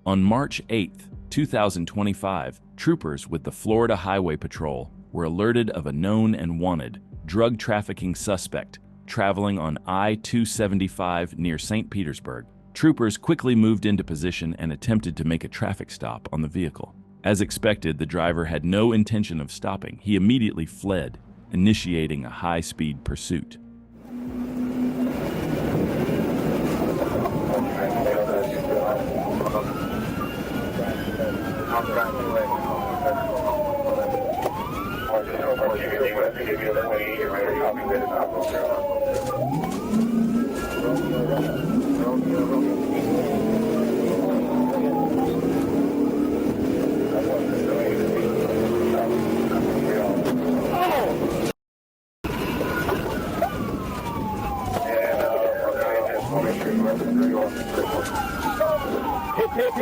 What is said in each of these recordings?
On March 8, 2025, troopers with the Florida Highway Patrol were alerted of a known and wanted drug trafficking suspect traveling on I-275 near St. Petersburg. Troopers quickly moved into position and attempted to make a traffic stop on the vehicle. As expected, the driver had no intention of stopping. He immediately fled, initiating a high-speed pursuit.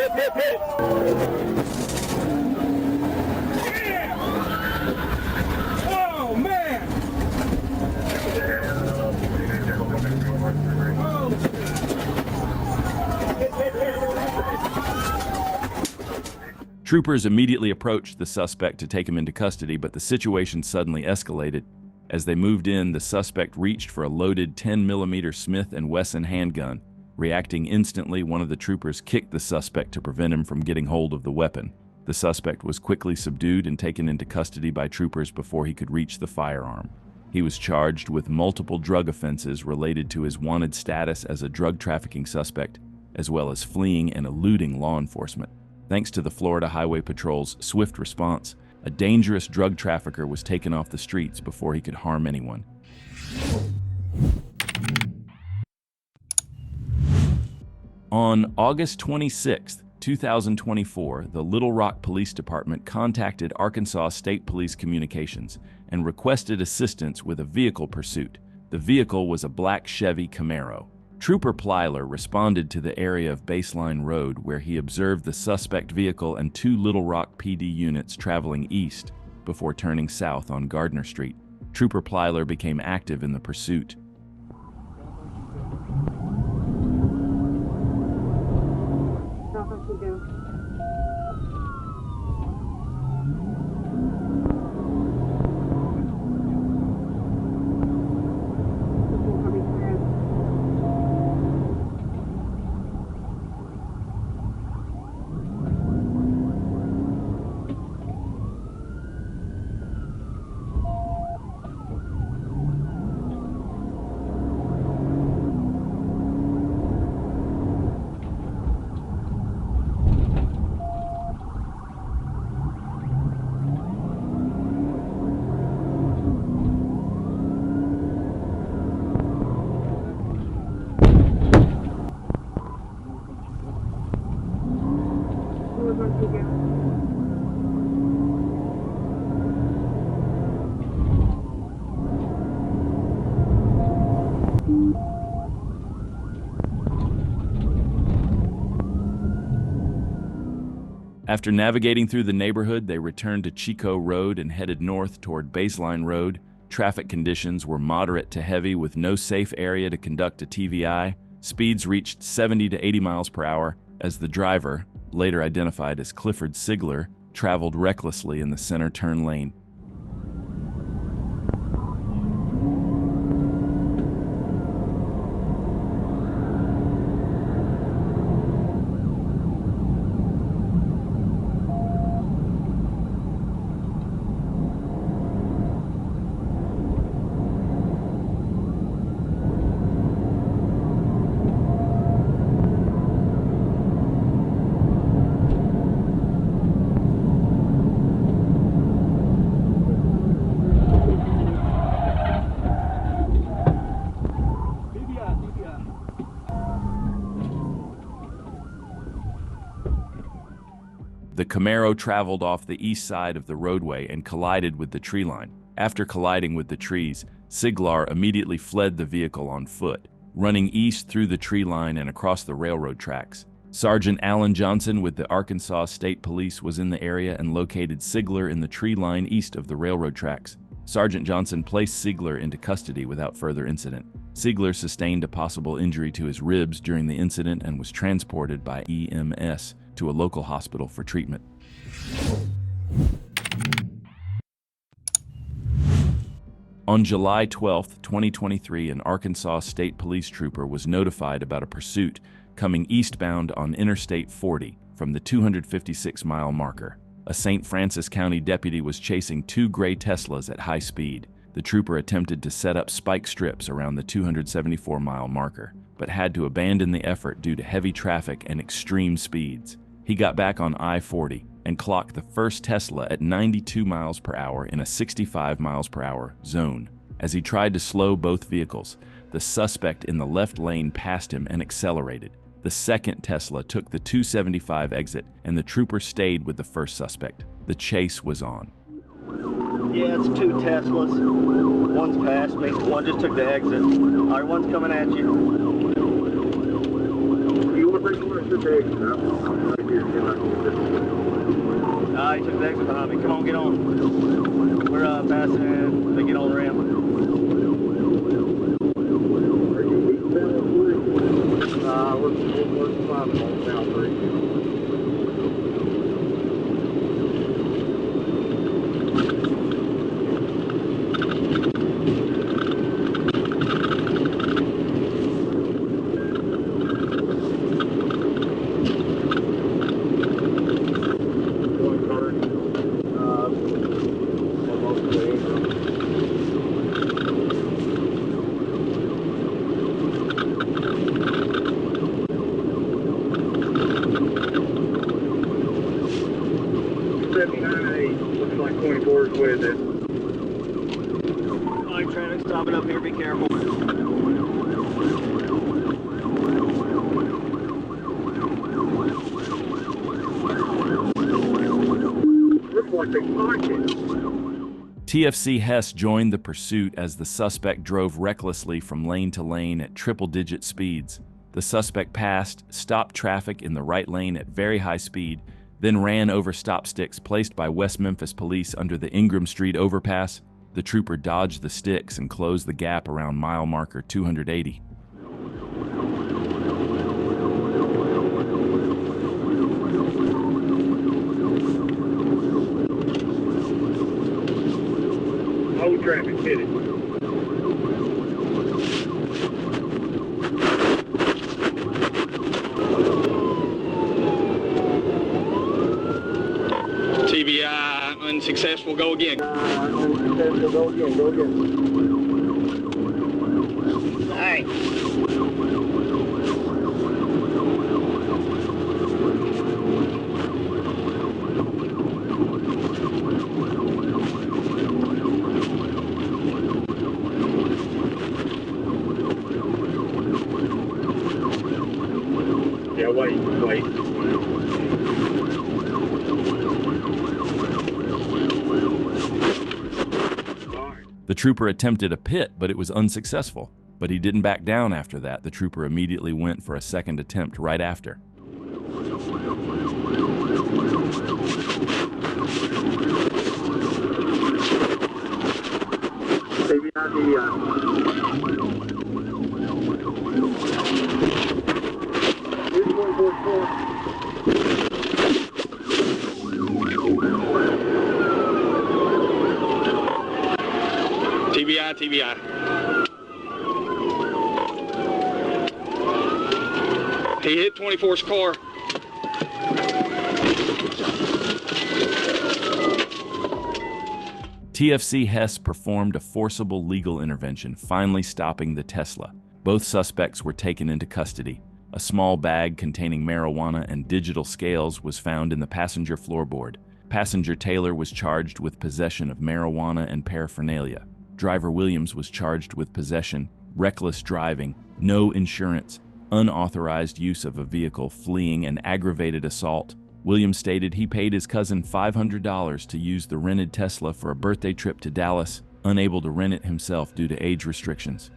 Hit! Oh, man! Troopers immediately approached the suspect to take him into custody, but the situation suddenly escalated. As they moved in, the suspect reached for a loaded 10mm Smith & Wesson handgun. Reacting instantly, one of the troopers kicked the suspect to prevent him from getting hold of the weapon. The suspect was quickly subdued and taken into custody by troopers before he could reach the firearm. He was charged with multiple drug offenses related to his wanted status as a drug trafficking suspect, as well as fleeing and eluding law enforcement. Thanks to the Florida Highway Patrol's swift response, a dangerous drug trafficker was taken off the streets before he could harm anyone. On August 26, 2024, the Little Rock Police Department contacted Arkansas State Police Communications and requested assistance with a vehicle pursuit. The vehicle was a black Chevy Camaro. Trooper Plyler responded to the area of Baseline Road where he observed the suspect vehicle and two Little Rock PD units traveling east before turning south on Gardner Street. Trooper Plyler became active in the pursuit. After navigating through the neighborhood, they returned to Chico Road and headed north toward Baseline Road. Traffic conditions were moderate to heavy with no safe area to conduct a TVI. Speeds reached 70 to 80 miles per hour as the driver, later identified as Clifford Sigler, traveled recklessly in the center turn lane. The Camaro traveled off the east side of the roadway and collided with the tree line. After colliding with the trees, Sigler immediately fled the vehicle on foot, running east through the tree line and across the railroad tracks. Sergeant Alan Johnson with the Arkansas State Police was in the area and located Sigler in the tree line east of the railroad tracks. Sergeant Johnson placed Sigler into custody without further incident. Sigler sustained a possible injury to his ribs during the incident and was transported by EMS to a local hospital for treatment. On July 12, 2023, an Arkansas State Police trooper was notified about a pursuit coming eastbound on Interstate 40 from the 256-mile marker. A St. Francis County deputy was chasing two gray Teslas at high speed. The trooper attempted to set up spike strips around the 274-mile marker, but had to abandon the effort due to heavy traffic and extreme speeds. He got back on I-40 and clocked the first Tesla at 92 miles per hour in a 65 miles per hour zone. As he tried to slow both vehicles, the suspect in the left lane passed him and accelerated. The second Tesla took the 275 exit, and the trooper stayed with the first suspect. The chase was on. Yeah, it's two Teslas. One's past me, one just took the exit. All right, one's coming at you. You want to bring more to the exit? He took the exit behind me. Come on, get on. We're passing the get on ramp. We're 5 miles now, 3. Looks like 24 is with it. All right, traffic stopping up here. Be careful. Looks like they caught it. TFC Hess joined the pursuit as the suspect drove recklessly from lane to lane at triple-digit speeds. The suspect passed, stopped traffic in the right lane at very high speed, then ran over stop sticks placed by West Memphis police under the Ingram Street overpass. The trooper dodged the sticks and closed the gap around mile marker 280. Hold traffic, hit it. TBI, unsuccessful, go again. Unsuccessful, go again, go again. All right. Yeah, wait. The trooper attempted a pit, but it was unsuccessful. But he didn't back down after that. The trooper immediately went for a second attempt right after. TBI. He hit 24's car. TFC Hess performed a forcible legal intervention, finally stopping the Tesla. Both suspects were taken into custody. A small bag containing marijuana and digital scales was found in the passenger floorboard. Passenger Taylor was charged with possession of marijuana and paraphernalia. Driver Williams was charged with possession, reckless driving, no insurance, unauthorized use of a vehicle, fleeing, and aggravated assault. Williams stated he paid his cousin $500 to use the rented Tesla for a birthday trip to Dallas, unable to rent it himself due to age restrictions.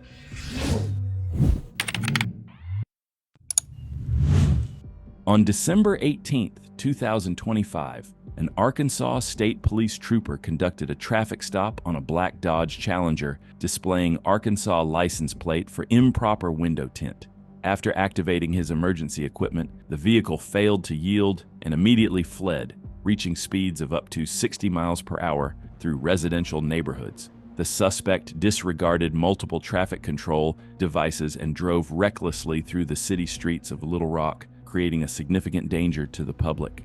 On December 18, 2025, an Arkansas State Police trooper conducted a traffic stop on a black Dodge Challenger displaying Arkansas license plate for improper window tint. After activating his emergency equipment, the vehicle failed to yield and immediately fled, reaching speeds of up to 60 miles per hour through residential neighborhoods. The suspect disregarded multiple traffic control devices and drove recklessly through the city streets of Little Rock, creating a significant danger to the public.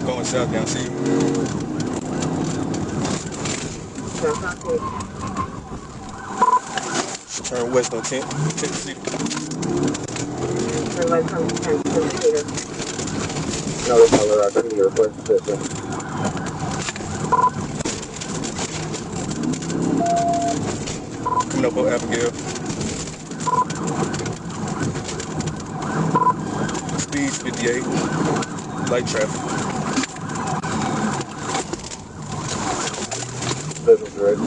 Going south down, see you. Turn west on 10th City. Turn right on 10th City. Another color, I couldn't get a first position. Coming up on Abigail. Speed 58. Light traffic. Business right.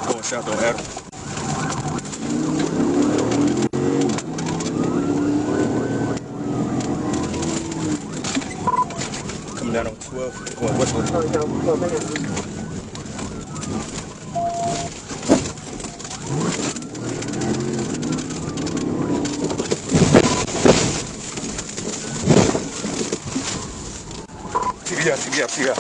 Going south on Abigail. Coming down on 12. Going westward. Going down 12 minutes. TBI.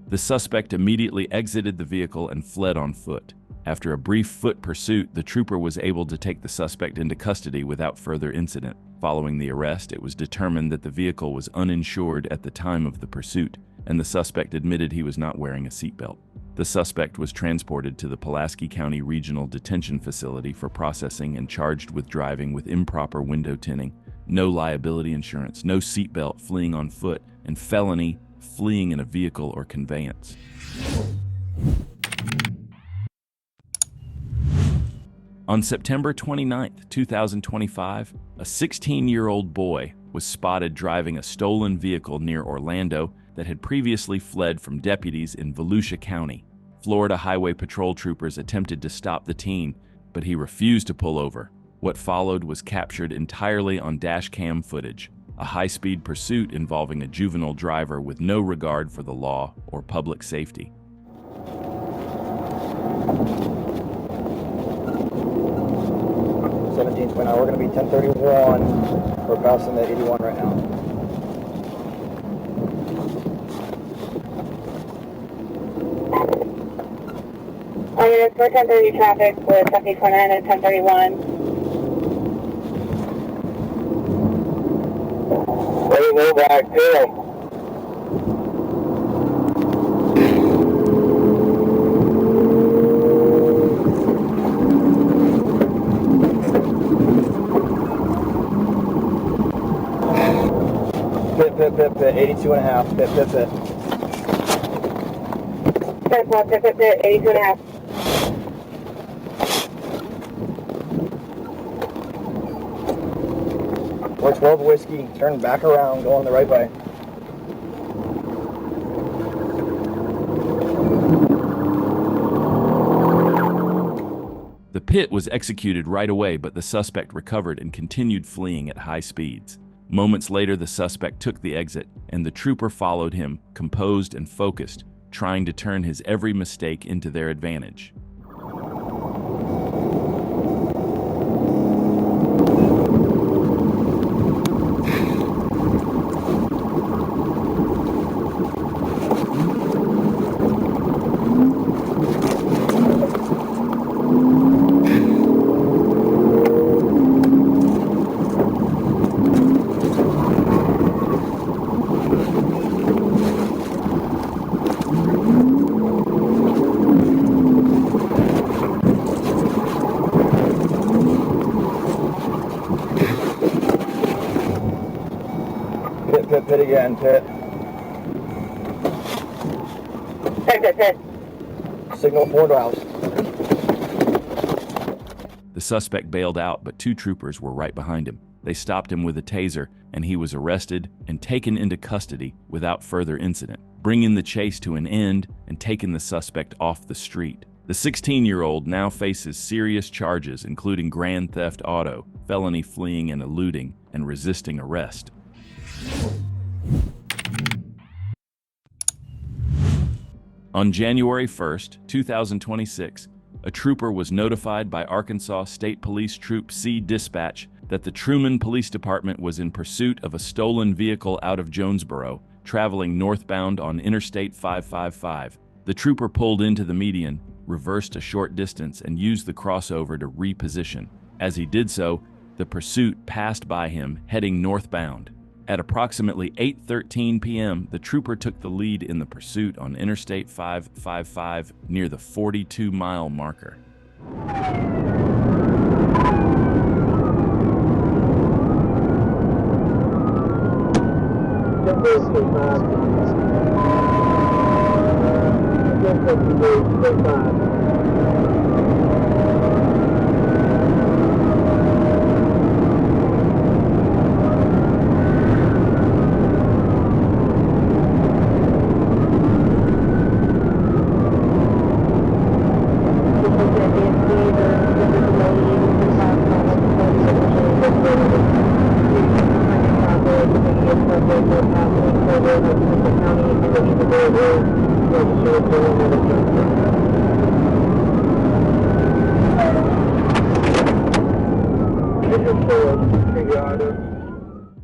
The suspect immediately exited the vehicle and fled on foot. After a brief foot pursuit, the trooper was able to take the suspect into custody without further incident. Following the arrest, it was determined that the vehicle was uninsured at the time of the pursuit, and the suspect admitted he was not wearing a seatbelt. The suspect was transported to the Pulaski County Regional Detention Facility for processing and charged with driving with improper window tinting, no liability insurance, no seatbelt, fleeing on foot, and felony fleeing in a vehicle or conveyance. On September 29, 2025, a 16-year-old boy was spotted driving a stolen vehicle near Orlando that had previously fled from deputies in Volusia County. Florida Highway Patrol troopers attempted to stop the teen, but he refused to pull over. What followed was captured entirely on dash cam footage, a high-speed pursuit involving a juvenile driver with no regard for the law or public safety. 17's going out. We're going to be 1031. We're passing the 81 right now. It's for 1030 traffic with 1729 and 1031. Ready to move back to Pit, 82 and a half, pit. 82 and a half. We're 12 whiskey, turn back around, going the right way. The pit was executed right away, but the suspect recovered and continued fleeing at high speeds. Moments later, the suspect took the exit, and the trooper followed him, composed and focused, trying to turn his every mistake into their advantage. Pit again, pit. Pit. Signal 4 hours. The suspect bailed out, but two troopers were right behind him. They stopped him with a taser, and he was arrested and taken into custody without further incident. bringing the chase to an end and taking the suspect off the street. The 16-year-old now faces serious charges, including grand theft auto, felony fleeing and eluding, and resisting arrest. On January 1st, 2026, a trooper was notified by Arkansas State Police Troop C Dispatch that the Truman Police Department was in pursuit of a stolen vehicle out of Jonesboro, traveling northbound on Interstate 555. The trooper pulled into the median, reversed a short distance, and used the crossover to reposition. As he did so, the pursuit passed by him, heading northbound. At approximately 8:13 p.m., the trooper took the lead in the pursuit on Interstate 555 near the 42-mile marker.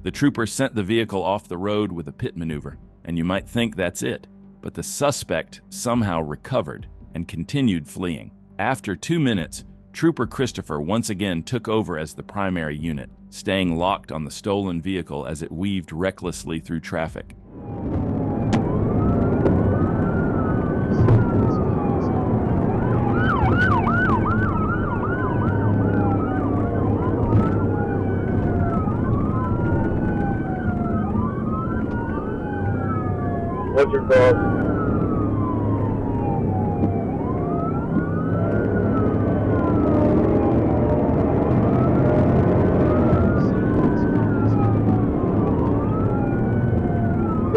The trooper sent the vehicle off the road with a pit maneuver, and you might think that's it, but the suspect somehow recovered and continued fleeing. After 2 minutes, Trooper Christopher once again took over as the primary unit, staying locked on the stolen vehicle as it weaved recklessly through traffic. What's your call?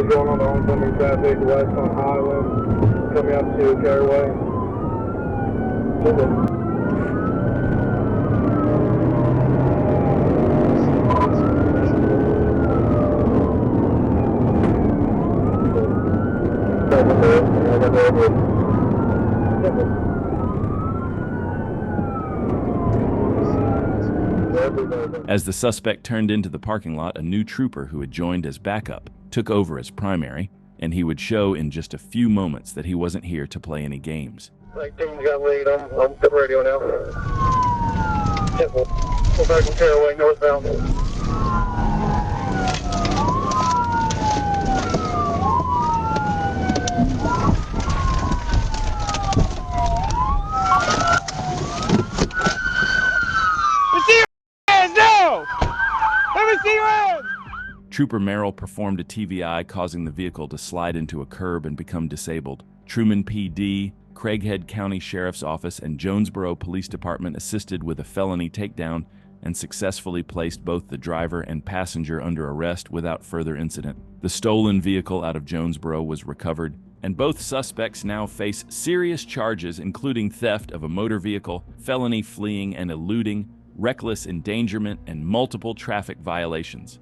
Going on the oncoming traffic west on Highland, coming up to Caraway. As the suspect turned into the parking lot, a new trooper who had joined as backup took over as primary, and he would show in just a few moments that he wasn't here to play any games. 19's got lead. I'm the radio now. Temple. We're back from Caraway, northbound. Trooper Merrill performed a TVI, causing the vehicle to slide into a curb and become disabled. Truman PD, Craighead County Sheriff's Office, and Jonesboro Police Department assisted with a felony takedown and successfully placed both the driver and passenger under arrest without further incident. The stolen vehicle out of Jonesboro was recovered, and both suspects now face serious charges, including theft of a motor vehicle, felony fleeing and eluding, reckless endangerment, and multiple traffic violations.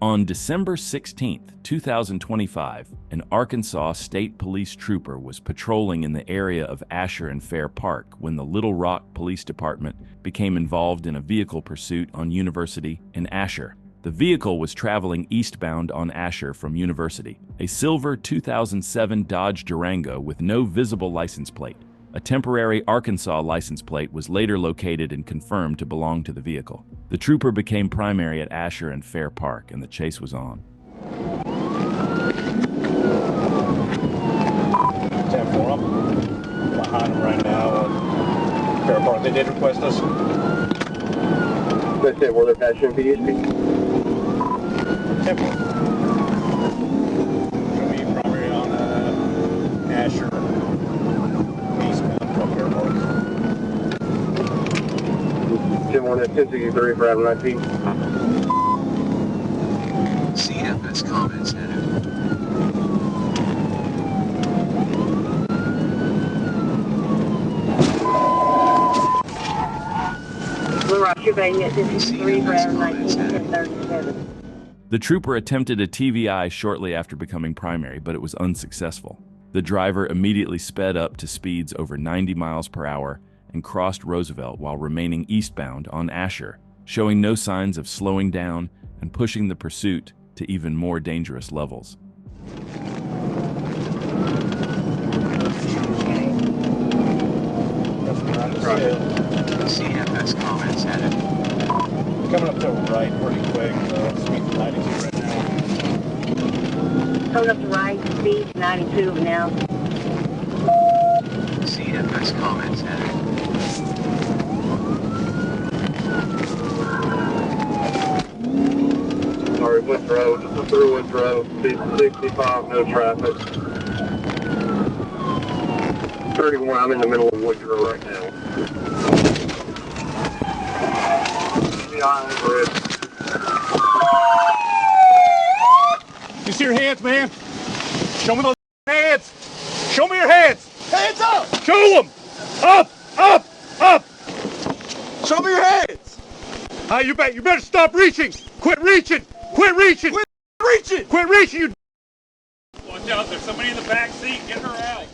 On December 16, 2025, an Arkansas State Police trooper was patrolling in the area of Asher and Fair Park when the Little Rock Police Department became involved in a vehicle pursuit on University in Asher. The vehicle was traveling eastbound on Asher from University, a silver 2007 Dodge Durango with no visible license plate. A temporary Arkansas license plate was later located and confirmed to belong to the vehicle. The trooper became primary at Asher and Fair Park, and the chase was on. 10-4, I'm behind them right now at Fair Park. They did request us. That's it, where they're passing PSP. 10-4. Gonna be primary on Asher. Jim 1 at 1063 for Adam 19. Comment Center. Blue Rock, you're being at 53, Brown 1937. The trooper attempted a TVI shortly after becoming primary, but it was unsuccessful. The driver immediately sped up to speeds over 90 miles per hour and crossed Roosevelt while remaining eastbound on Asher, showing no signs of slowing down and pushing the pursuit to even more dangerous levels. CFS Comment Center. Coming up to the right pretty quick. Speed 92 right now. Coming up to right, speed 92 now. CFS Comment Center. Sorry, Withrow, just a through Withrow, speed 65, no traffic. 31, I'm in the middle of Withrow right now. Behind the bridge. You see your hands, man? Show me those hands. Show me your hands. Hands up. Show them. Up, up, up. Show me your hands. You better stop reaching. Quit reaching. Quit reaching. Quit reaching. Quit reaching. You. Watch out. There's somebody in the back seat. Get her out.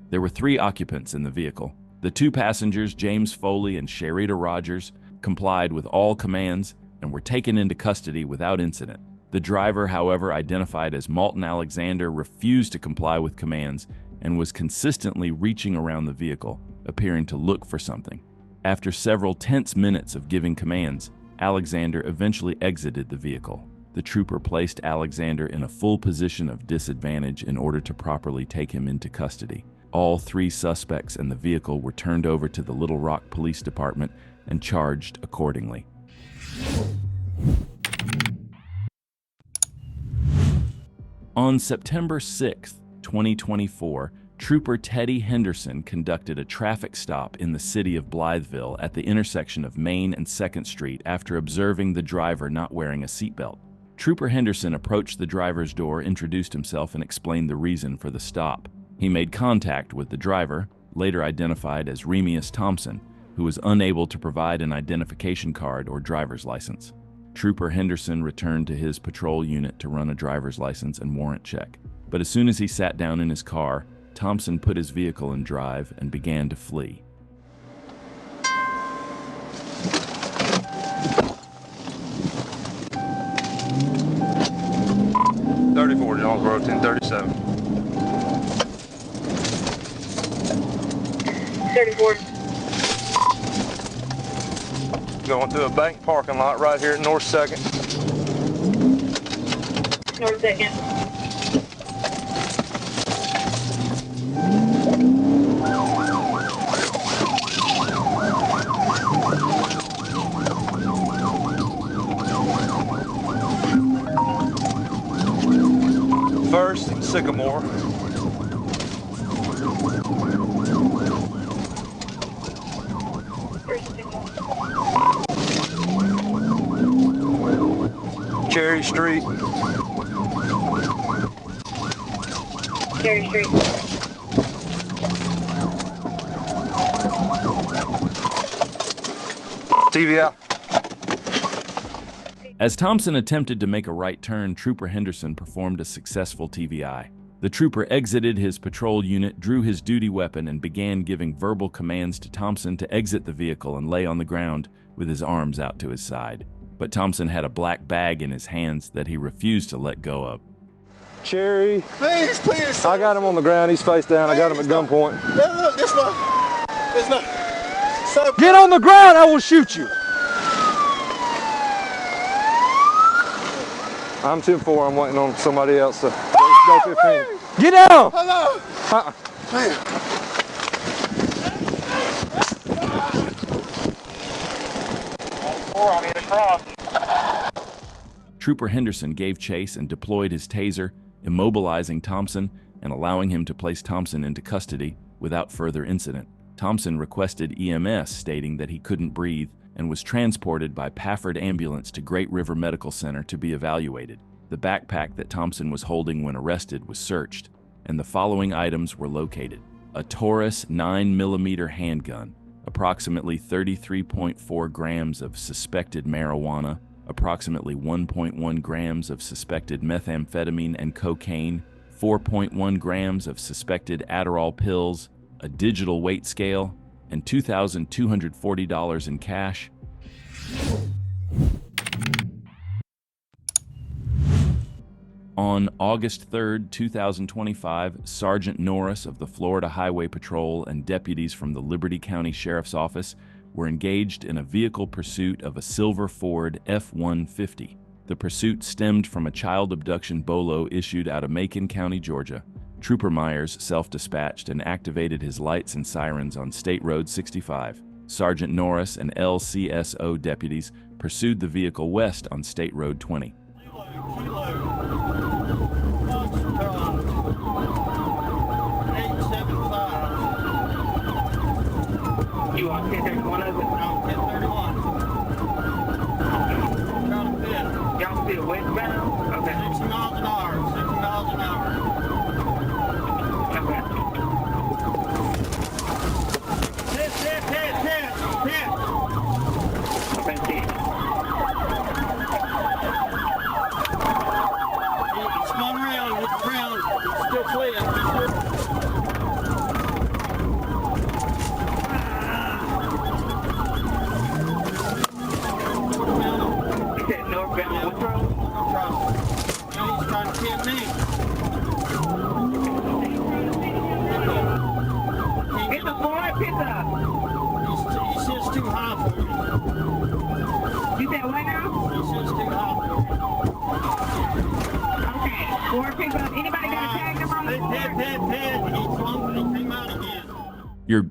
There were 3 occupants in the vehicle. The 2 passengers, James Foley and Sherita Rogers, complied with all commands and were taken into custody without incident. The driver, however, identified as Malton Alexander, refused to comply with commands and was consistently reaching around the vehicle, appearing to look for something. After several tense minutes of giving commands, Alexander eventually exited the vehicle. The trooper placed Alexander in a full position of disadvantage in order to properly take him into custody. All 3 suspects and the vehicle were turned over to the Little Rock Police Department and charged accordingly. On September 6, 2024, Trooper Teddy Henderson conducted a traffic stop in the city of Blytheville at the intersection of Main and 2nd Street after observing the driver not wearing a seatbelt. Trooper Henderson approached the driver's door, introduced himself, and explained the reason for the stop. He made contact with the driver, later identified as Remius Thompson, who was unable to provide an identification card or driver's license. Trooper Henderson returned to his patrol unit to run a driver's license and warrant check. But as soon as he sat down in his car, Thompson put his vehicle in drive and began to flee. Jones Road 1037. 34. Going through a bank parking lot right here at North 2nd. North 2nd. First and Sycamore. Cherry Street. Cherry Street. TV out. As Thompson attempted to make a right turn, Trooper Henderson performed a successful TVI. The trooper exited his patrol unit, drew his duty weapon, and began giving verbal commands to Thompson to exit the vehicle and lay on the ground with his arms out to his side. But Thompson had a black bag in his hands that he refused to let go of. Cherry. Please, please. I got him on the ground. He's face down. I got him at gunpoint. Look, this one. So Get on the ground. I will shoot you. I'm 10-4. I'm waiting on somebody else to go 15. Get down. Hello. Man. I need to cross. Trooper Henderson gave chase and deployed his taser, immobilizing Thompson and allowing him to place Thompson into custody without further incident. Thompson requested EMS, stating that he couldn't breathe, and was transported by Pafford ambulance to Great River Medical Center to be evaluated. The backpack that Thompson was holding when arrested was searched, and the following items were located: a Taurus 9mm handgun, approximately 33.4 grams of suspected marijuana, approximately 1.1 grams of suspected methamphetamine and cocaine, 4.1 grams of suspected Adderall pills, a digital weight scale, and $2,240 in cash. On August 3, 2025, Sergeant Norris of the Florida Highway Patrol and deputies from the Liberty County Sheriff's Office were engaged in a vehicle pursuit of a silver Ford F-150. The pursuit stemmed from a child abduction bolo issued out of Macon County, Georgia. Trooper Myers self-dispatched and activated his lights and sirens on State Road 65. Sergeant Norris and LCSO deputies pursued the vehicle west on State Road 20. You want 1031 over? No, 1031. Trying to fit. Y'all still westbound? Okay. 60 miles an hour. 60 miles an hour. Okay. Hit. Okay, see. He spun around, hit the ground. He's still fleeing. Northbound, what's wrong? Now he's trying to hit me. It's a Ford pickup. He sits too high for me. You said what now? He sits too high for me. Okay. Ford pickup. Anybody got a tag number on the Ford? Hit. He swung and he came out again.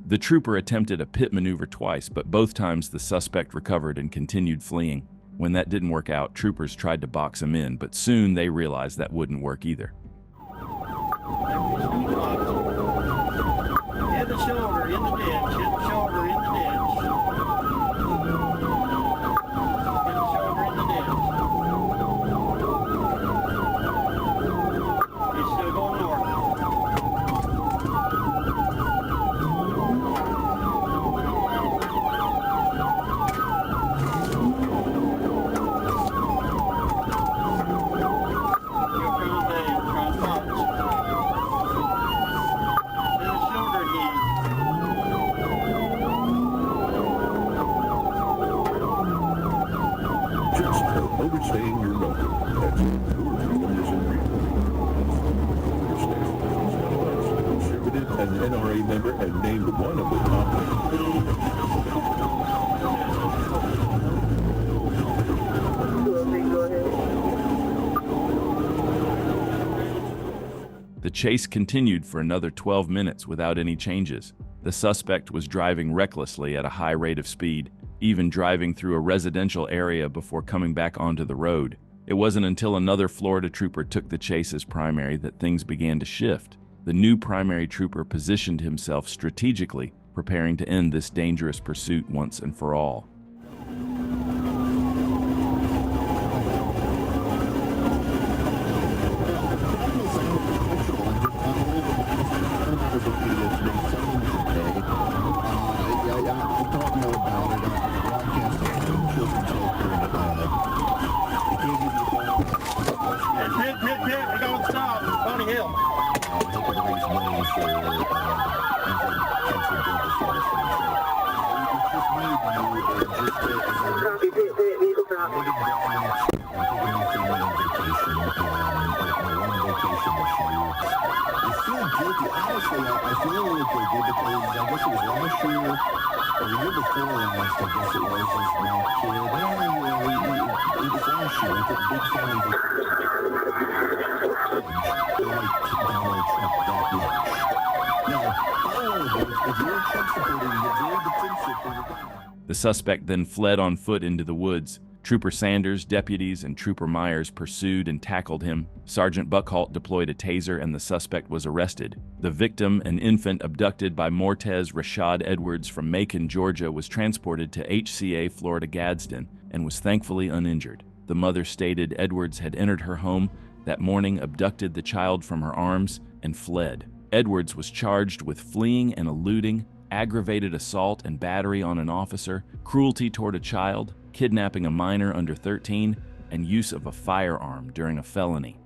The trooper attempted a pit maneuver twice, but both times the suspect recovered and continued fleeing. When that didn't work out, troopers tried to box him in, but soon they realized that wouldn't work either. Hit the shoulder in the ditch. Hit the shoulder in the ditch. Hit the shoulder in the ditch. He's still going north. Overstaying your welcome. That's your freedom is in reach. Conservative as an NRA member and named one of the top. The chase continued for another 12 minutes without any changes. The suspect was driving recklessly at a high rate of speed, even driving through a residential area before coming back onto the road. It wasn't until another Florida trooper took the chase as primary that things began to shift. The new primary trooper positioned himself strategically, preparing to end this dangerous pursuit once and for all. Hit. We're going to stop. Bonnie Hill. Honestly, I feel a little bit good because I guess it was last year or the year before last, I guess it was, this one kid. It was last year. I think big family like Donald Trump that much. Now, all of us, if you're a Trump supporter, you're very defensive for your guy. The suspect then fled on foot into the woods. Trooper Sanders, deputies, and Trooper Myers pursued and tackled him. Sergeant Buckholt deployed a taser and the suspect was arrested. The victim, an infant abducted by Mortez Rashad Edwards from Macon, Georgia, was transported to HCA Florida Gadsden and was thankfully uninjured. The mother stated Edwards had entered her home that morning, abducted the child from her arms, and fled. Edwards was charged with fleeing and eluding, aggravated assault and battery on an officer, cruelty toward a child, kidnapping a minor under 13, and use of a firearm during a felony.